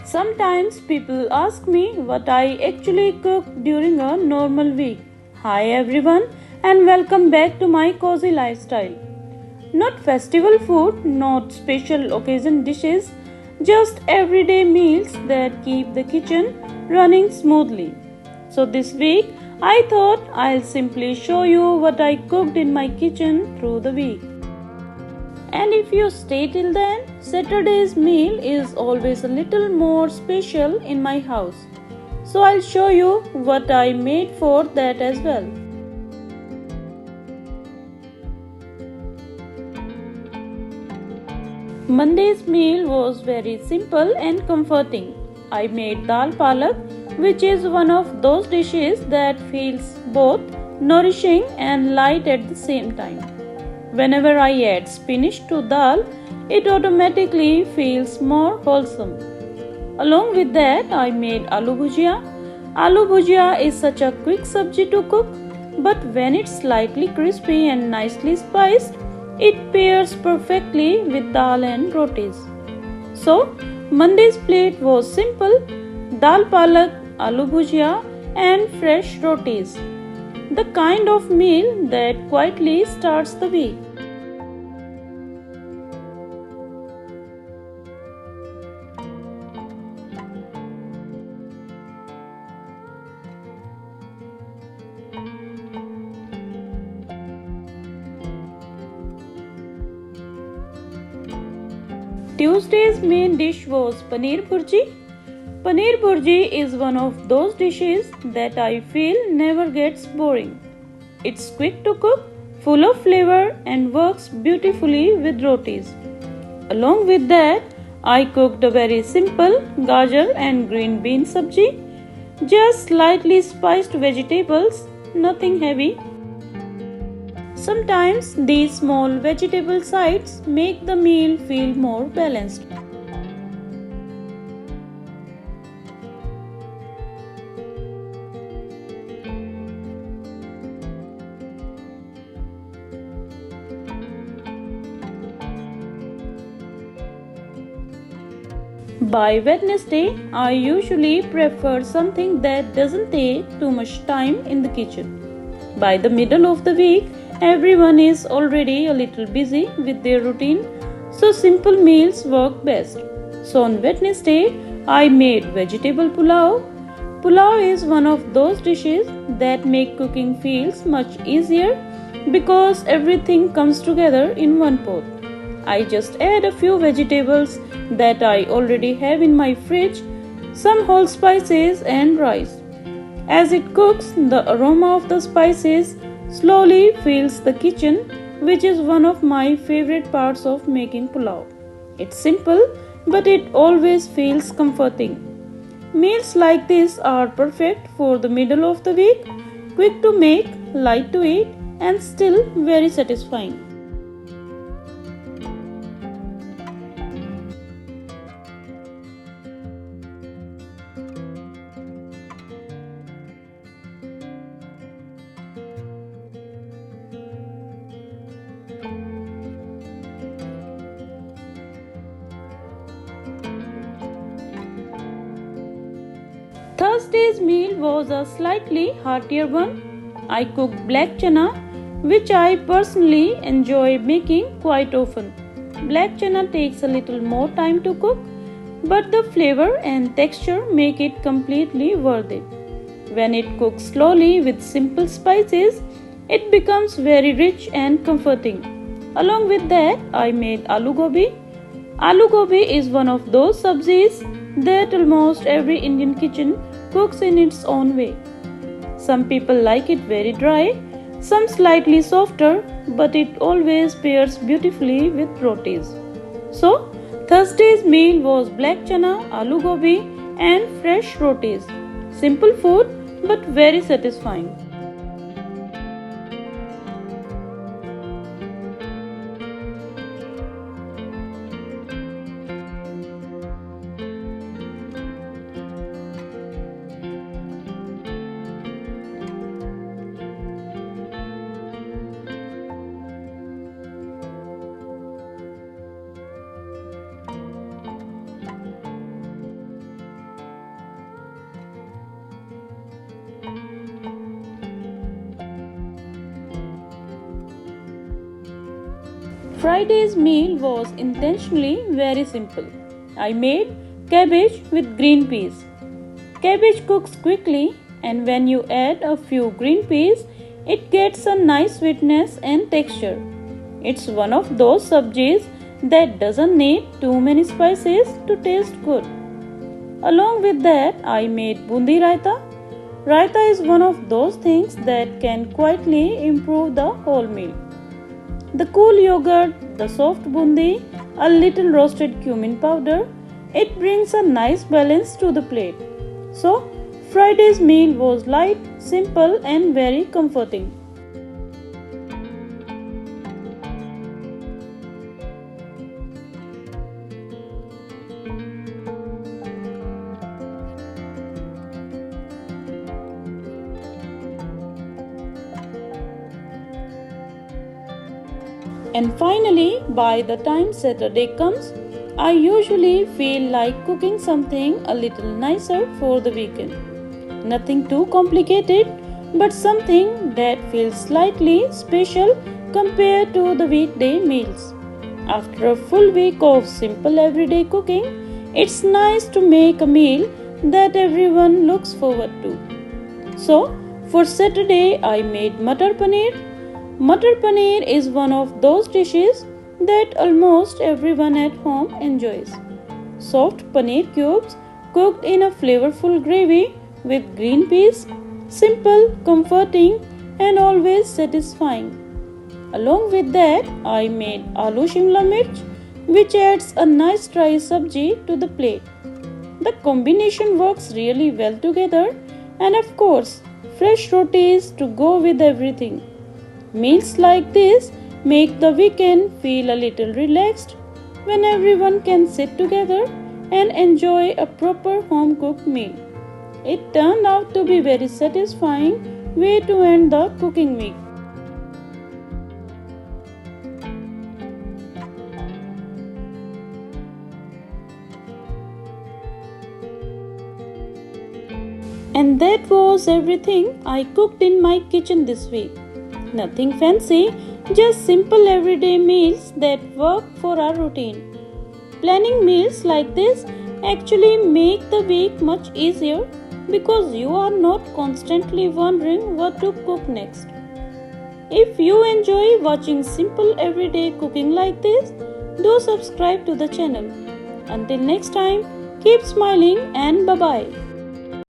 Sometimes people ask me what I actually cook during a normal week. Hi everyone and welcome back to my cozy lifestyle. Not festival food, not special occasion dishes, just everyday meals that keep the kitchen running smoothly. So this week I thought I'll simply show you what I cooked in my kitchen through the week. And if you stay till then, Saturday's meal is always a little more special in my house. So I'll show you what I made for that as well. Monday's meal was very simple and comforting. I made dal palak, which is one of those dishes that feels both nourishing and light at the same time. Whenever I add spinach to dal, it automatically feels more wholesome. Along with that, I made aloo bhujia. Aloo bhujia is such a quick sabji to cook, but when it's slightly crispy and nicely spiced, it pairs perfectly with dal and rotis. So, Monday's plate was simple: dal palak, aloo bhujia, and fresh rotis. The kind of meal that quietly starts the week. Tuesday's main dish was paneer bhurji. Paneer bhurji is one of those dishes that I feel never gets boring. It's quick to cook, full of flavor, and works beautifully with rotis. Along with that, I cooked a very simple gajar and green bean sabji. Just slightly spiced vegetables, nothing heavy. Sometimes these small vegetable sides make the meal feel more balanced. By Wednesday, I usually prefer something that doesn't take too much time in the kitchen. By the middle of the week, everyone is already a little busy with their routine, so simple meals work best. So on Wednesday, I made vegetable pulao. Pulao is one of those dishes that make cooking feels much easier because everything comes together in one pot. I just add a few vegetables that I already have in my fridge, some whole spices and rice. As it cooks, the aroma of the spices slowly fills the kitchen, which is one of my favorite parts of making pulao. It's simple, but it always feels comforting. Meals like this are perfect for the middle of the week, quick to make, light to eat, and still very satisfying. Thursday's meal was a slightly heartier one. I cooked black chana, which I personally enjoy making quite often. Black chana takes a little more time to cook, but the flavor and texture make it completely worth it. When it cooks slowly with simple spices, it becomes very rich and comforting. Along with that, I made aloo gobi. Aloo gobi is one of those sabzis that almost every Indian kitchen cooks in its own way. Some people like it very dry, some slightly softer, but it always pairs beautifully with rotis. So, Thursday's meal was black chana, aloo gobi, and fresh rotis. Simple food but very satisfying. Friday's meal was intentionally very simple. I made cabbage with green peas. Cabbage cooks quickly, and when you add a few green peas, it gets a nice sweetness and texture. It's one of those sabjis that doesn't need too many spices to taste good. Along with that, I made bundi raita. Raita is one of those things that can quietly improve the whole meal. The cool yogurt, the soft bundi, a little roasted cumin powder, it brings a nice balance to the plate. So, Friday's meal was light, simple, and very comforting. And finally, by the time Saturday comes, I usually feel like cooking something a little nicer for the weekend. Nothing too complicated, but something that feels slightly special compared to the weekday meals. After a full week of simple everyday cooking, it's nice to make a meal that everyone looks forward to. So, for Saturday, I made Matar Paneer. Matar Paneer is one of those dishes that almost everyone at home enjoys. Soft paneer cubes cooked in a flavorful gravy with green peas, simple, comforting, and always satisfying. Along with that, I made aloo shimla mirch, which adds a nice dry sabji to the plate. The combination works really well together, and of course, fresh rotis to go with everything. Meals like this make the weekend feel a little relaxed when everyone can sit together and enjoy a proper home cooked meal. It turned out to be very satisfying way to end the cooking week. And that was everything I cooked in my kitchen this week. Nothing fancy, just simple everyday meals that work for our routine. Planning meals like this actually make the week much easier because you are not constantly wondering what to cook next. If you enjoy watching simple everyday cooking like this, do subscribe to the channel. Until next time, keep smiling and bye bye.